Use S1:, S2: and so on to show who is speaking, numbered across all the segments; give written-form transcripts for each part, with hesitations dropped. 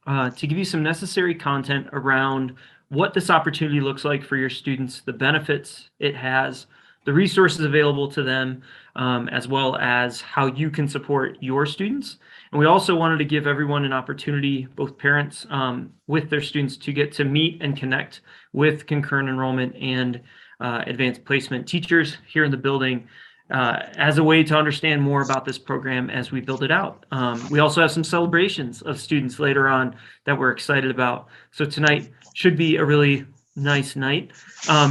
S1: to give you some necessary content around what this opportunity looks like for your students, the benefits it has, the resources available to them, as well as how you can support your students. And we also wanted to give everyone an opportunity, both parents with their students, to get to meet and connect with concurrent enrollment and advanced placement teachers here in the building as a way to understand more about this program as we build it out. We also have some celebrations of students later on that we're excited about. So tonight should be a really nice night.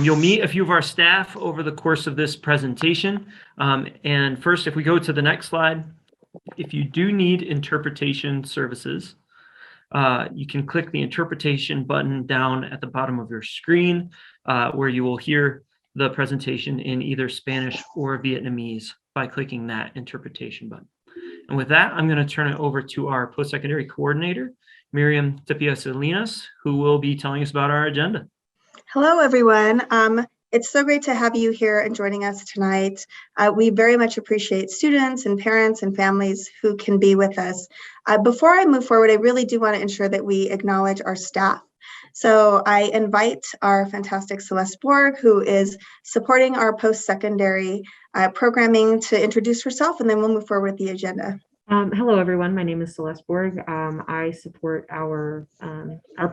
S1: You'll meet a few of our staff over the course of this presentation. And first, if we go to the next slide, if you do need interpretation services, you can click the interpretation button down at the bottom of your screen, where you will hear the presentation in either Spanish or Vietnamese by clicking that interpretation button. And with that, I'm going to turn it over to our post-secondary coordinator, Miriam Tapia Salinas, who will be telling us about our agenda.
S2: Hello, everyone. It's so great to have you here and joining us tonight. We very much appreciate students and parents and families who can be with us. Before I move forward, I really do want to ensure that we acknowledge our staff. So I invite our fantastic Celeste Borg, who is supporting our post-secondary programming, to introduce herself, and then we'll move forward with the agenda.
S3: Hello, everyone. My name is Celeste Borg. I support our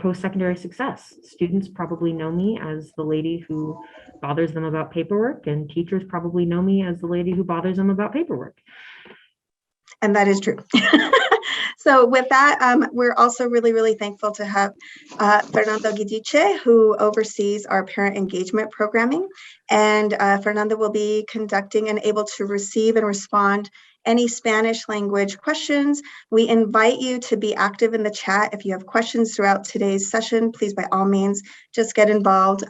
S3: post-secondary success. Students probably know me as the lady who bothers them about paperwork, and teachers probably know me as the lady who bothers them about paperwork.
S2: And that is true. So with that, we're also really thankful to have Fernando Gidice, who oversees our parent engagement programming. And Fernando will be conducting and able to receive and respond any Spanish language questions. We invite you to be active in the chat. If you have questions throughout today's session, please, by all means, just get involved.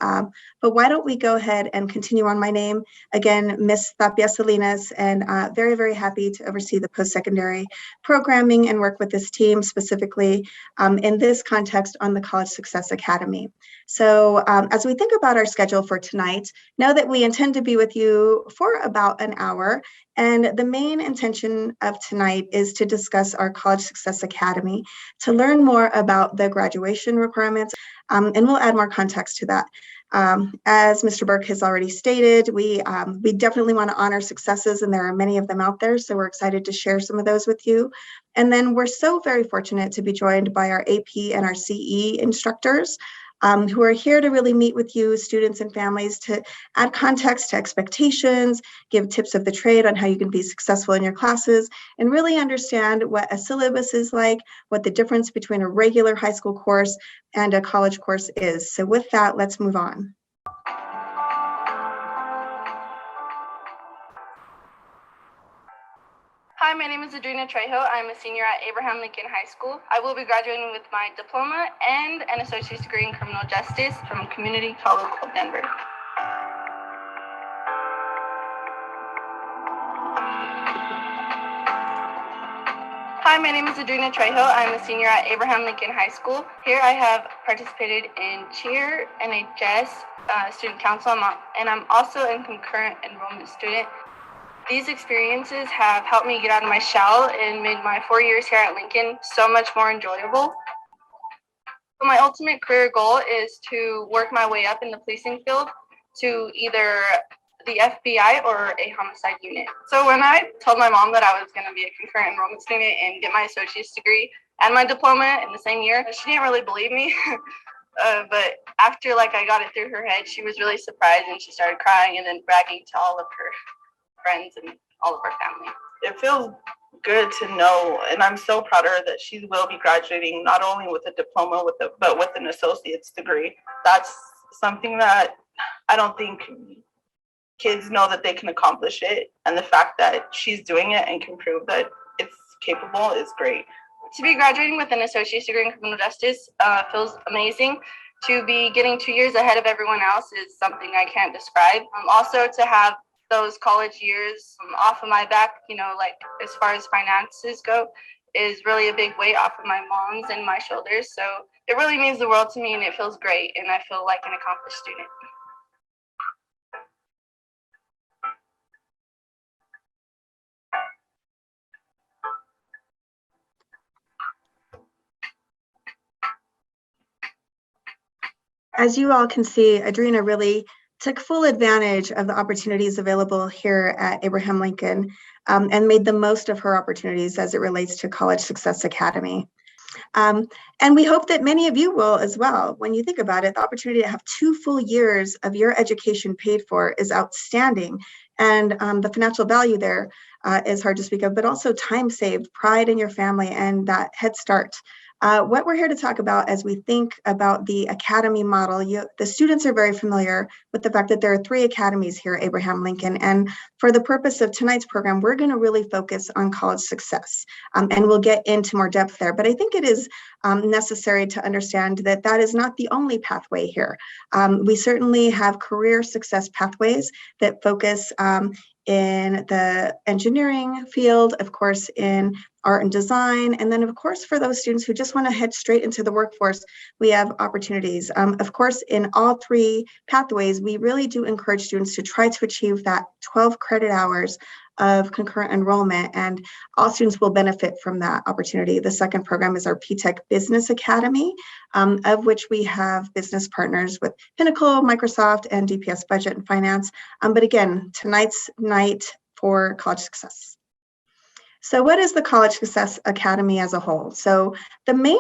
S2: But why don't we go ahead and continue on? My name, again, Miss Tapia Salinas, and very happy to oversee the post-secondary programming and work with this team specifically in this context on the College Success Academy. So as we think about our schedule for tonight, know that we intend to be with you for about an hour. And the main intention of tonight is to discuss our College Success Academy, to learn more about the graduation requirements, and we'll add more context to that. As Mr. Burke has already stated, we definitely want to honor successes, and there are many of them out there, so we're excited to share some of those with you. And then we're so very fortunate to be joined by our AP and our CE instructors, who are here to really meet with you, students and families, to add context to expectations, give tips of the trade on how you can be successful in your classes, and really understand what a syllabus is like, what the difference between a regular high school course and a college course is. So with that, let's move on.
S4: Hi, my name is Adrina Trejo. I'm a senior at Abraham Lincoln High School. I will be graduating with my diploma and an associate's degree in criminal justice from Community College of Denver. Hi, my name is Adrina Trejo. I'm a senior at Abraham Lincoln High School. Here I have participated in cheer, NHS, student council, and I'm also a concurrent enrollment student. These experiences have helped me get out of my shell and made my 4 years here at Lincoln so much more enjoyable. So my ultimate career goal is to work my way up in the policing field to either the FBI or a homicide unit. So when I told my mom that I was going to be a concurrent enrollment student and get my associate's degree and my diploma in the same year, she didn't really believe me. But after I got it through her head, she was really surprised and she started crying and then bragging to all of her friends and all of our family.
S5: It feels good to know, and I'm so proud of her that she will be graduating not only with a diploma but with an associate's degree. That's something that I don't think kids know that they can accomplish it, and the fact that she's doing it and can prove that it's capable is great.
S4: To be graduating with an associate's degree in criminal justice feels amazing. To be getting 2 years ahead of everyone else is something I can't describe. Also to have those college years off of my back, as far as finances go, is really a big weight off of my mom's and my shoulders. So it really means the world to me, and it feels great, and I feel like an accomplished student.
S2: As you all can see, Adrena really took full advantage of the opportunities available here at Abraham Lincoln and made the most of her opportunities as it relates to College Success Academy. And we hope that many of you will as well. When you think about it, the opportunity to have 2 full years of your education paid for is outstanding. And the financial value there is hard to speak of, but also time saved, pride in your family, and that head start. What we're here to talk about as we think about the academy model, the students are very familiar with the fact that there are 3 academies here at Abraham Lincoln. And for the purpose of tonight's program, we're going to really focus on college success. And we'll get into more depth there. But I think it is necessary to understand that that is not the only pathway here. We certainly have career success pathways that focus in the engineering field, of course, in art and design. And then, of course, for those students who just want to head straight into the workforce, we have opportunities. Of course, in all 3 pathways, we really do encourage students to try to achieve that 12 credit hours of concurrent enrollment, and all students will benefit from that opportunity. The second program is our P-Tech Business Academy, of which we have business partners with Pinnacle, Microsoft, and DPS Budget and Finance. But again, tonight's night for college success. So what is the College Success Academy as a whole? So the main,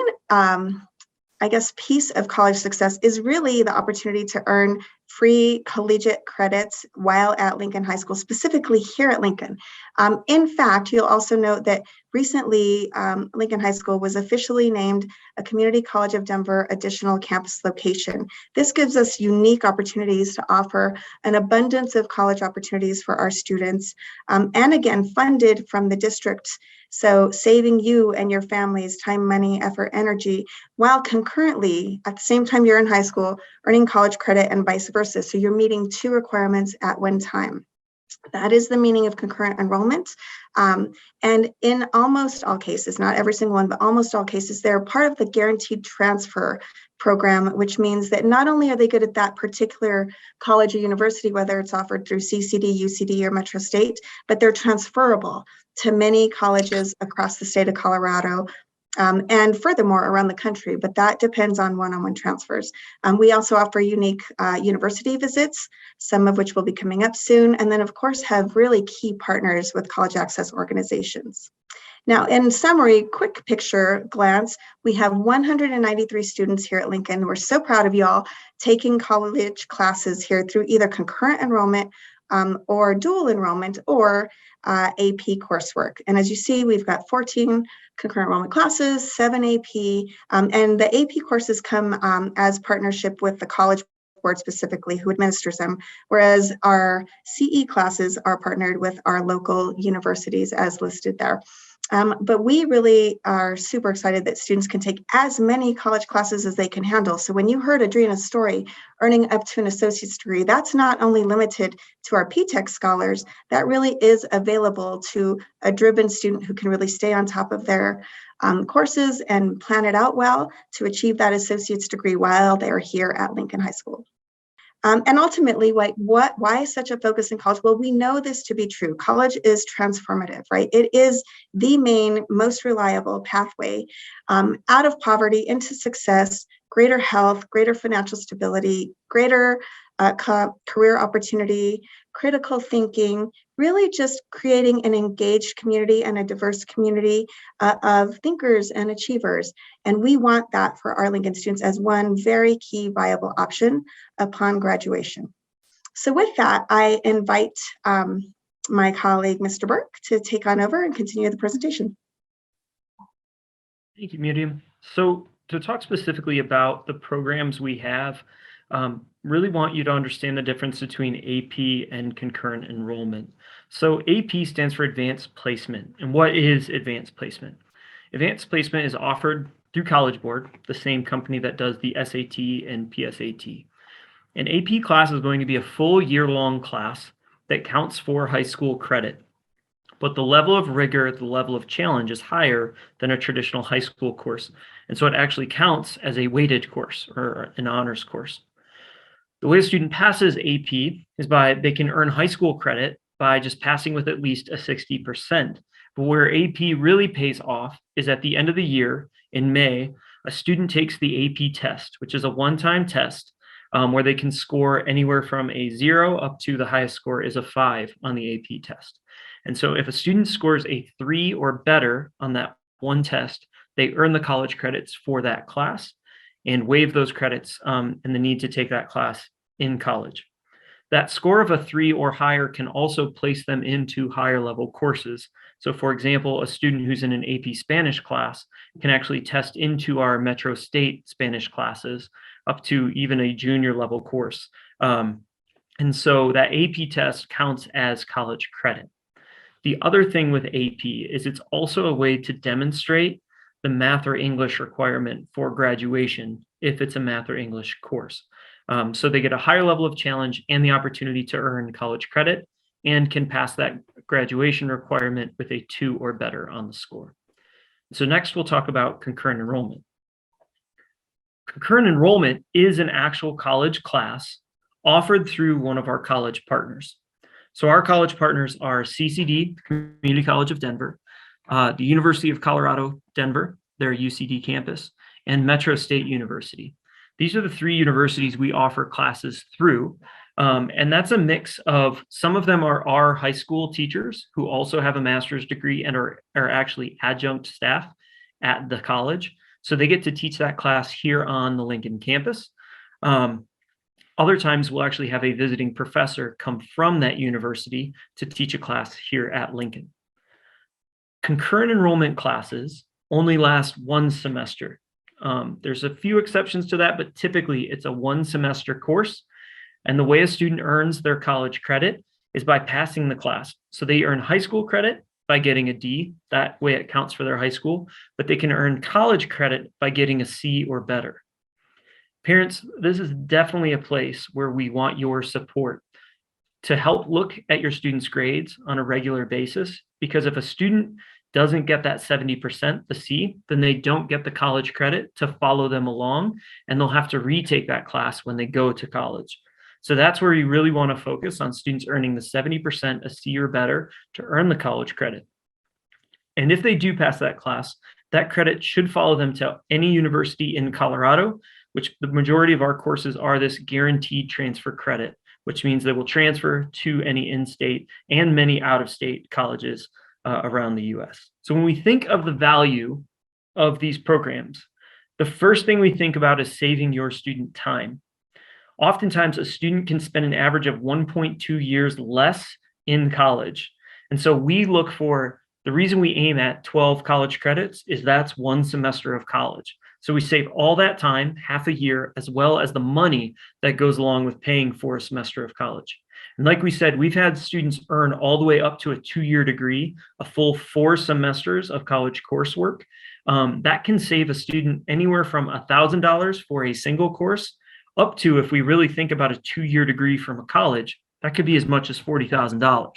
S2: piece of college success is really the opportunity to earn free collegiate credits while at Lincoln High School, specifically here at Lincoln. In fact, you'll also note that recently Lincoln High School was officially named a Community College of Denver additional campus location. This gives us unique opportunities to offer an abundance of college opportunities for our students, and again, funded from the district. So saving you and your families time, money, effort, energy, while concurrently, at the same time you're in high school, earning college credit and vice versa. So you're meeting 2 requirements at one time. That is the meaning of concurrent enrollment. And in almost all cases, not every single one, but almost all cases, they're part of the guaranteed transfer program, which means that not only are they good at that particular college or university, whether it's offered through CCD, UCD, or Metro State, but they're transferable to many colleges across the state of Colorado, and furthermore around the country, but that depends on one-on-one transfers. We also offer unique university visits, some of which will be coming up soon, and then of course have really key partners with college access organizations. Now, in summary, quick picture glance, we have 193 students here at Lincoln. We're so proud of you all taking college classes here through either concurrent enrollment or dual enrollment or AP coursework. And as you see, we've got 14 concurrent enrollment classes, 7 AP, and the AP courses come as partnership with the College Board specifically, who administers them, whereas our CE classes are partnered with our local universities as listed there. But we really are super excited that students can take as many college classes as they can handle. So when you heard Adrena's story, earning up to an associate's degree, that's not only limited to our P-Tech scholars, that really is available to a driven student who can really stay on top of their courses and plan it out well to achieve that associate's degree while they're here at Lincoln High School. And ultimately, why such a focus in college? Well, we know this to be true. College is transformative, right? It is the main, most reliable pathway out of poverty into success, greater health, greater financial stability, greater career opportunity, critical thinking, really just creating an engaged community and a diverse community of thinkers and achievers. And we want that for our Lincoln students as one very key viable option upon graduation. So with that, I invite my colleague, Mr. Burke, to take on over and continue the presentation.
S1: Thank you, Miriam. So to talk specifically about the programs we have, really want you to understand the difference between AP and concurrent enrollment. So AP stands for Advanced Placement. And what is Advanced Placement? Advanced Placement is offered through College Board, the same company that does the SAT and PSAT. An AP class is going to be a full year-long class that counts for high school credit. But the level of rigor, the level of challenge is higher than a traditional high school course. And so it actually counts as a weighted course or an honors course. The way a student passes AP is they can earn high school credit by just passing with at least a 60%. But where AP really pays off is at the end of the year in May, a student takes the AP test, which is a one-time test where they can score anywhere from a 0 up to the highest score is a 5 on the AP test. And so if a student scores a 3 or better on that one test, they earn the college credits for that class and waive those credits and the need to take that class in college. That score of a 3 or higher can also place them into higher level courses. So for example, a student who's in an AP Spanish class can actually test into our Metro State Spanish classes up to even a junior level course. And so that AP test counts as college credit. The other thing with AP is it's also a way to demonstrate the math or English requirement for graduation if it's a math or English course. So they get a higher level of challenge and the opportunity to earn college credit and can pass that graduation requirement with a 2 or better on the score. So next we'll talk about concurrent enrollment. Concurrent enrollment is an actual college class offered through one of our college partners. So our college partners are CCD, Community College of Denver, the University of Colorado, Denver, their UCD campus, and Metro State University. These are the 3 universities we offer classes through. And that's a mix of, some of them are our high school teachers who also have a master's degree and are actually adjunct staff at the college. So they get to teach that class here on the Lincoln campus. Other times we'll actually have a visiting professor come from that university to teach a class here at Lincoln. Concurrent enrollment classes only last 1 semester. There's a few exceptions to that, but typically it's a 1 semester course. And the way a student earns their college credit is by passing the class. So they earn high school credit by getting a D. That way it counts for their high school, but they can earn college credit by getting a C or better. Parents, this is definitely a place where we want your support to help look at your students' grades on a regular basis, because if a student doesn't get that 70%, the C, then they don't get the college credit to follow them along, and they'll have to retake that class when they go to college. So that's where you really want to focus on students earning the 70%, a C or better, to earn the college credit. And if they do pass that class, that credit should follow them to any university in Colorado, which the majority of our courses are this guaranteed transfer credit, which means they will transfer to any in-state and many out-of-state colleges around the US. So when we think of the value of these programs, the first thing we think about is saving your student time. Oftentimes, a student can spend an average of 1.2 years less in college. And so we look for, the reason we aim at 12 college credits is that's 1 semester of college. So we save all that time, half a year, as well as the money that goes along with paying for a semester of college. And like we said, we've had students earn all the way up to a 2-year degree, a full 4 semesters of college coursework. That can save a student anywhere from $1,000 for a single course up to, if we really think about a 2-year degree from a college, that could be as much as $40,000.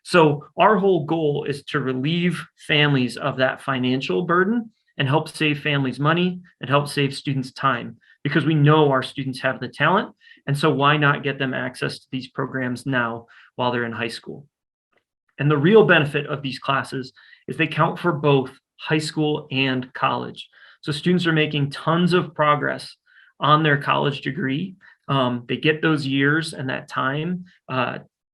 S1: So our whole goal is to relieve families of that financial burden and help save families money and help save students time, because we know our students have the talent. And so why not get them access to these programs now while they're in high school? And the real benefit of these classes is they count for both high school and college. So students are making tons of progress on their college degree. They get those years and that time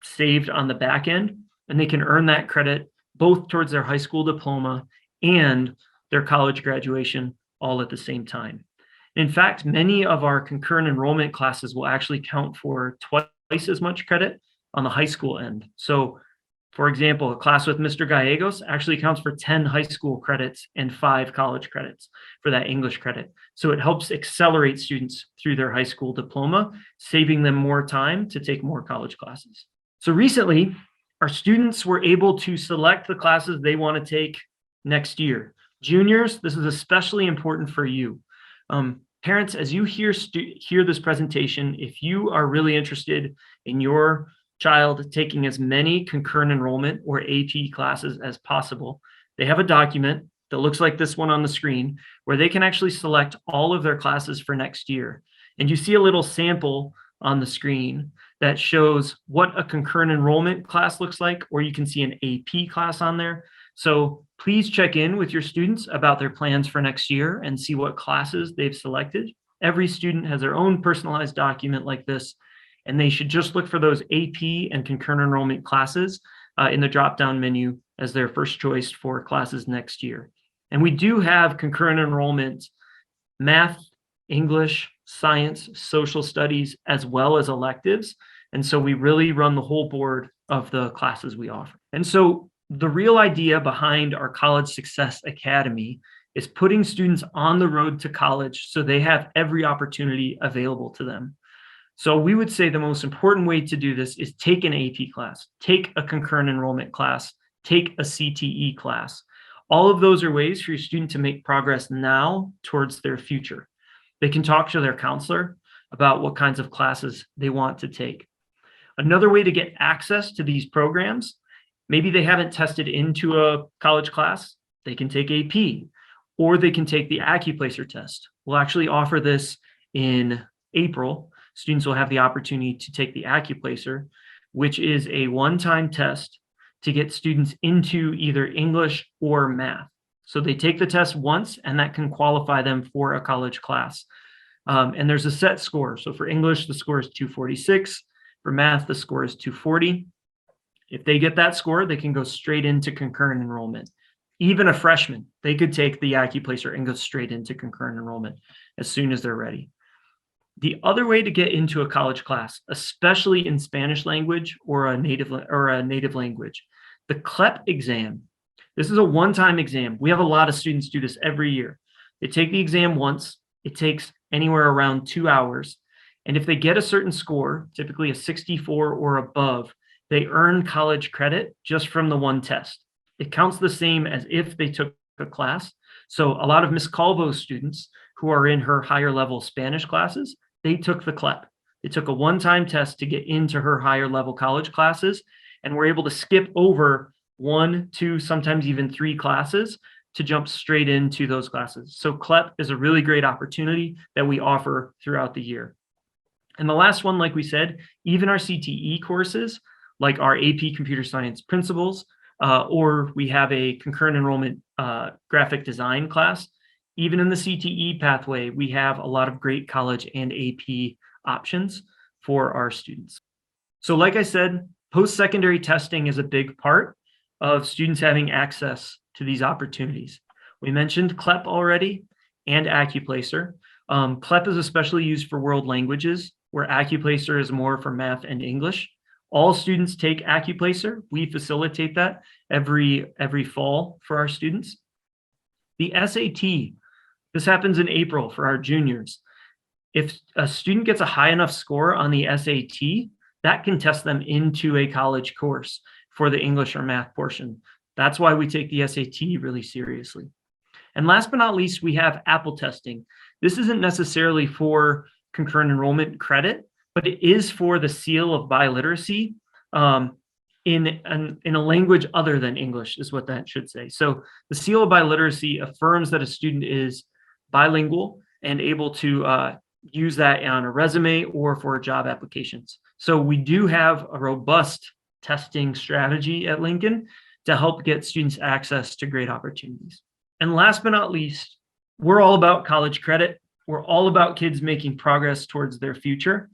S1: saved on the back end, and they can earn that credit both towards their high school diploma and their college graduation all at the same time. In fact, many of our concurrent enrollment classes will actually count for twice as much credit on the high school end. So for example, a class with Mr. Gallegos actually counts for 10 high school credits and 5 college credits for that English credit. So it helps accelerate students through their high school diploma, saving them more time to take more college classes. So recently, our students were able to select the classes they want to take next year. Juniors, this is especially important for you. Parents, as you hear this presentation, if you are really interested in your child taking as many concurrent enrollment or AP classes as possible, they have a document that looks like this one on the screen where they can actually select all of their classes for next year. And you see a little sample on the screen that shows what a concurrent enrollment class looks like, or you can see an AP class on there. So please check in with your students about their plans for next year and see what classes they've selected Every student has their own personalized document like this, and they should just look for those AP and concurrent enrollment classes in the drop-down menu as their first choice for classes next year. And we do have concurrent enrollment, math, English, science, social studies, as well as electives. And so we really run the whole board of the classes we offer. And so the real idea behind our College Success Academy is putting students on the road to college so they have every opportunity available to them. So we would say the most important way to do this is take an AP class, take a concurrent enrollment class, take a CTE class. All of those are ways for your student to make progress now towards their future. They can talk to their counselor about what kinds of classes they want to take. Another way to get access to these programs, maybe they haven't tested into a college class, they can take AP, or they can take the Accuplacer test. We'll actually offer this in April. Students will have the opportunity to take the Accuplacer, which is a one-time test to get students into either English or math. So they take the test once, and that can qualify them for a college class. And there's a set score. So for English, the score is 246. For math, the score is 240. If they get that score, they can go straight into concurrent enrollment. Even a freshman, they could take the Accuplacer and go straight into concurrent enrollment as soon as they're ready. The other way to get into a college class, especially in Spanish language or a native language, the Clep exam. This is a one-time exam. We have a lot of students do this every year. They take the exam once. It takes anywhere around 2 hours. And if they get a certain score, typically a 64 or above, they earn college credit just from the one test. It counts the same as if they took a class. So a lot of Miss Calvo's students who are in her higher level Spanish classes, they took the Clep. They took a one-time test to get into her higher level college classes and were able to skip over 1, 2, sometimes even 3 classes to jump straight into those classes. So Clep is a really great opportunity that we offer throughout the year. And the last one, like we said, even our CTE courses, like our AP Computer Science Principles, or we have a concurrent enrollment graphic design class. Even in the CTE pathway, we have a lot of great college and AP options for our students. So like I said, post-secondary testing is a big part of students having access to these opportunities. We mentioned Clep already and Accuplacer. Clep is especially used for world languages, where Accuplacer is more for math and English. All students take Accuplacer. We facilitate that every fall for our students. The SAT, this happens in April for our juniors. If a student gets a high enough score on the SAT, that can test them into a college course for the English or math portion. That's why we take the SAT really seriously. And last but not least, we have Apple testing. This isn't necessarily for concurrent enrollment credit, but it is for the seal of biliteracy in a language other than English is what that should say. So the seal of biliteracy affirms that a student is bilingual and able to use that on a resume or for job applications. So we do have a robust testing strategy at Lincoln to help get students access to great opportunities. And last but not least, we're all about college credit. We're all about kids making progress towards their future.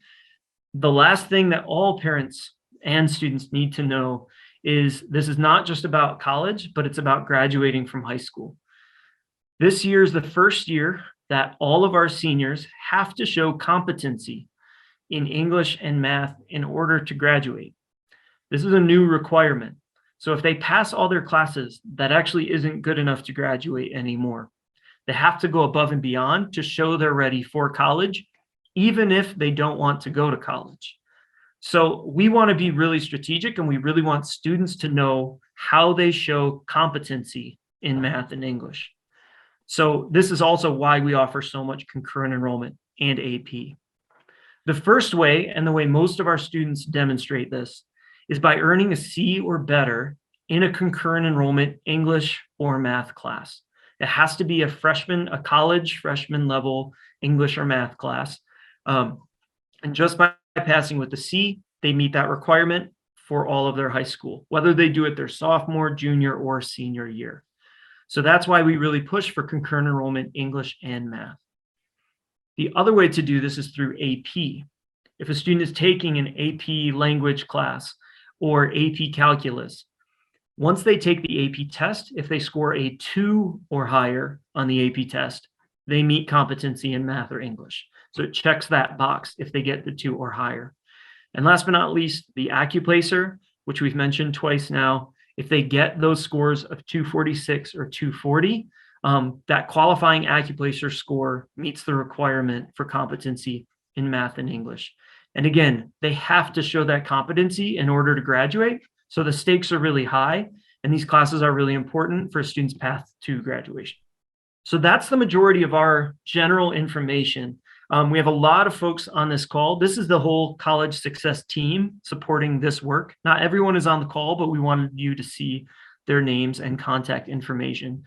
S1: The last thing that all parents and students need to know is this is not just about college, but it's about graduating from high school. This year is the first year that all of our seniors have to show competency in English and math in order to graduate. This is a new requirement. So if they pass all their classes, that actually isn't good enough to graduate anymore. They have to go above and beyond to show they're ready for college, even if they don't want to go to college. So we want to be really strategic, and we really want students to know how they show competency in math and English. So this is also why we offer so much concurrent enrollment and AP. The first way, and the way most of our students demonstrate this, is by earning a C or better in a concurrent enrollment English or math class. It has to be a college freshman level English or math class. And just by passing with the C, they meet that requirement for all of their high school, whether they do it their sophomore, junior, or senior year. So that's why we really push for concurrent enrollment English and math. The other way to do this is through AP. If a student is taking an AP language class or AP calculus, once they take the AP test, if they score a 2 or higher on the AP test, they meet competency in math or English. So it checks that box if they get the 2 or higher. And last but not least, the Accuplacer, which we've mentioned twice now, if they get those scores of 246 or 240, that qualifying Accuplacer score meets the requirement for competency in math and English. And again, they have to show that competency in order to graduate. So the stakes are really high, and these classes are really important for a student's path to graduation. So that's the majority of our general information. We have a lot of folks on this call. This is the whole college success team supporting this work. Not everyone is on the call, but we wanted you to see their names and contact information.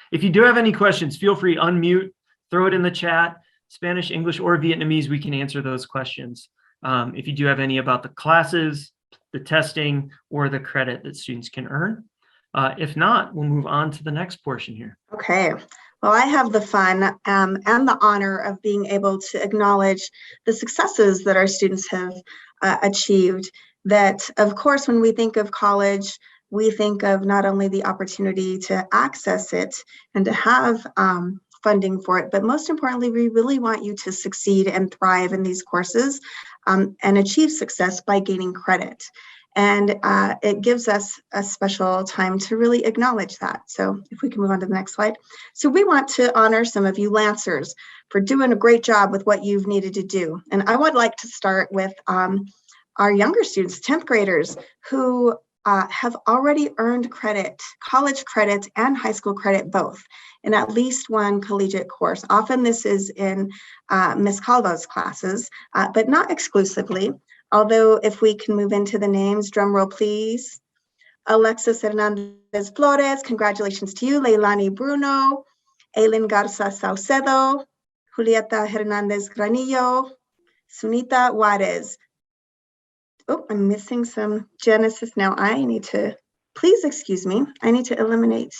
S1: If you do have any questions, feel free to unmute, throw it in the chat. Spanish, English, or Vietnamese, we can answer those questions. If you do have any about the classes, the testing, or the credit that students can earn. If not, we'll move on to the next portion here.
S2: Okay. Well, I have the fun and the honor of being able to acknowledge the successes that our students have achieved. That, of course, when we think of college, we think of not only the opportunity to access it and to have funding for it, but most importantly, we really want you to succeed and thrive in these courses and achieve success by gaining credit. And it gives us a special time to really acknowledge that. So if we can move on to the next slide. So we want to honor some of you Lancers for doing a great job with what you've needed to do. And I would like to start with our younger students, 10th graders, who have already earned credit, college credit and high school credit both, in at least one collegiate course. Often this is in Ms. Calvo's classes, but not exclusively. Although if we can move into the names, drum roll please. Alexis Hernandez Flores, congratulations to you. Leilani Bruno, Aileen Garza Saucedo, Julieta Hernandez Granillo, Sunita Juarez. Oh, I'm missing some Genesis now. I need to, please excuse me. I need to eliminate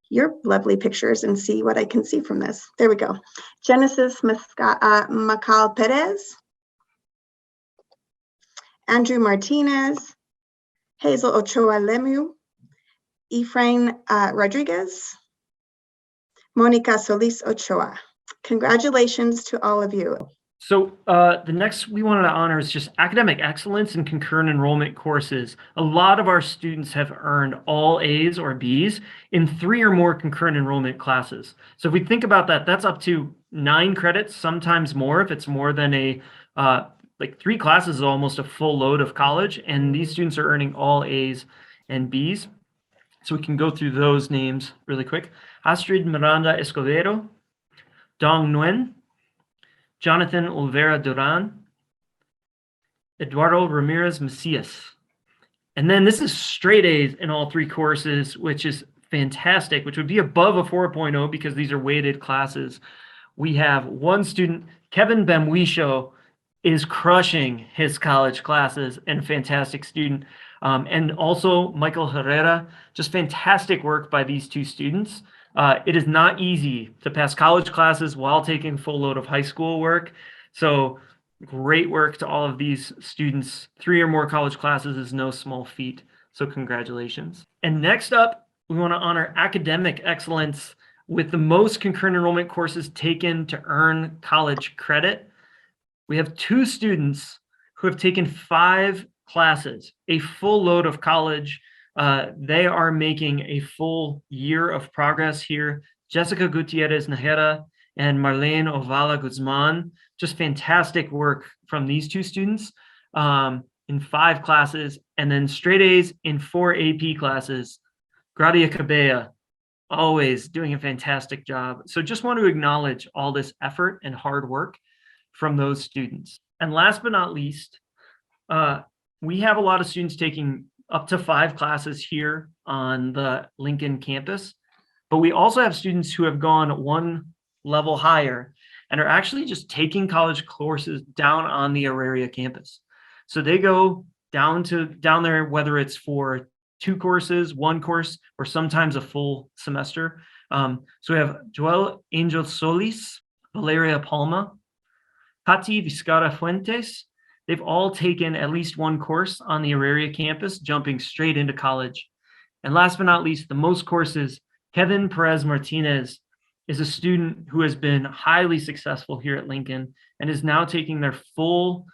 S2: your lovely pictures and see what I can see from this. There we go. Genesis Macal Perez, Andrew Martinez, Hazel Ochoa Lemieux, Efrain Rodriguez, Monica Solis Ochoa. Congratulations to all of you.
S1: So the next we wanted to honor is just academic excellence in concurrent enrollment courses. A lot of our students have earned all A's or B's in 3 or more concurrent enrollment classes. So if we think about that, that's up to 9 credits, sometimes more if it's more than a like 3 classes is almost a full load of college, and these students are earning all A's and B's. So we can go through those names really quick. Astrid Miranda Escobedo, Dong Nguyen, Jonathan Olvera Duran, Eduardo Ramirez Macias. And then this is straight A's in all 3 courses, which is fantastic, which would be above a 4.0 because these are weighted classes. We have one student, Kevin Bamwisho, is crushing his college classes and a fantastic student. And also Michael Herrera, just fantastic work by these 2 students. It is not easy to pass college classes while taking full load of high school work. So great work to all of these students. 3 or more college classes is no small feat. So congratulations. And next up, we want to honor academic excellence with the most concurrent enrollment courses taken to earn college credit. We have 2 students who have taken 5 classes, a full load of college. They are making a full year of progress here. Jessica Gutierrez Najera and Marlene Ovala Guzman, just fantastic work from these 2 students in 5 classes, and then straight A's in 4 AP classes. Gradia Cabella, always doing a fantastic job. So just want to acknowledge all this effort and hard work from those students. And last but not least, we have a lot of students taking up to 5 classes here on the Lincoln campus, but we also have students who have gone 1 level higher and are actually just taking college courses down on the Auraria campus. So they go down there, whether it's for 2 courses, 1 course, or sometimes a full semester. So we have Joel Angel Solis, Valeria Palma, Pati Vizcara Fuentes. They've all taken at least one course on the Auraria campus, jumping straight into college. And last but not least, the most courses, Kevin Perez-Martinez is a student who has been highly successful here at Lincoln and is now taking their full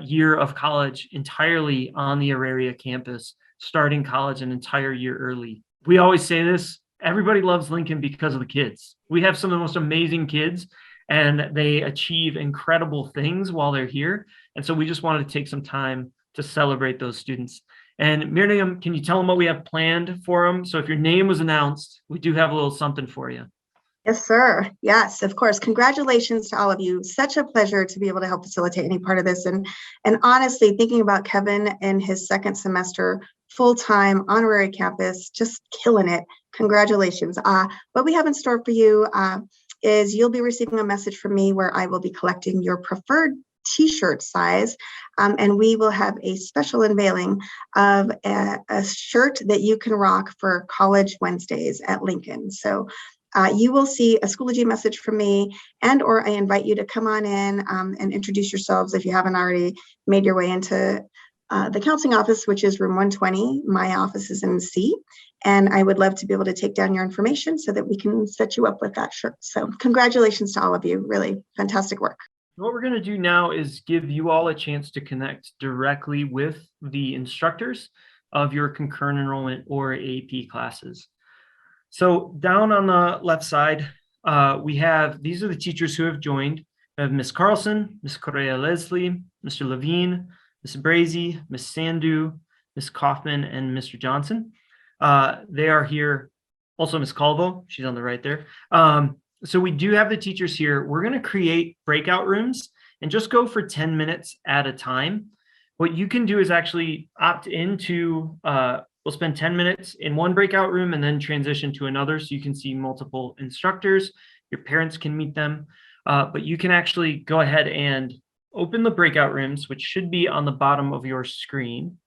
S1: year of college entirely on the Auraria campus, starting college an entire year early. We always say this, everybody loves Lincoln because of the kids. We have some of the most amazing kids, and they achieve incredible things while they're here. And so we just wanted to take some time to celebrate those students. And Miriam, can you tell them what we have planned for them? So if your name was announced, we do have a little something for you.
S2: Yes, sir. Yes, of course. Congratulations to all of you. Such a pleasure to be able to help facilitate any part of this. And honestly, thinking about Kevin in his second semester, full-time honorary campus, just killing it. Congratulations. What we have in store for you is you'll be receiving a message from me where I will be collecting your preferred t-shirt size, and we will have a special unveiling of a shirt that you can rock for College Wednesdays at Lincoln. So you will see a Schoology message from me, and or I invite you to come on in and introduce yourselves if you haven't already made your way into the counseling office, which is room 120. My office is in C, and I would love to be able to take down your information so that we can set you up with that shirt. So congratulations to all of you. Really fantastic work.
S1: What we're going to do now is give you all a chance to connect directly with the instructors of your concurrent enrollment or AP classes. So down on the left side, we have, these are the teachers who have joined. We have Ms. Carlson, Ms. Correa Leslie, Mr. Levine, Ms. Brazy, Ms. Sandu, Ms. Kaufman, and Mr. Johnson. They are here. Also Ms. Calvo, she's on the right there. So we do have the teachers here. We're going to create breakout rooms and just go for 10 minutes at a time. What you can do is actually opt into, we'll spend 10 minutes in one breakout room and then transition to another so you can see multiple instructors. Your parents can meet them, but you can actually go ahead and open the breakout rooms, which should be on the bottom of your screen.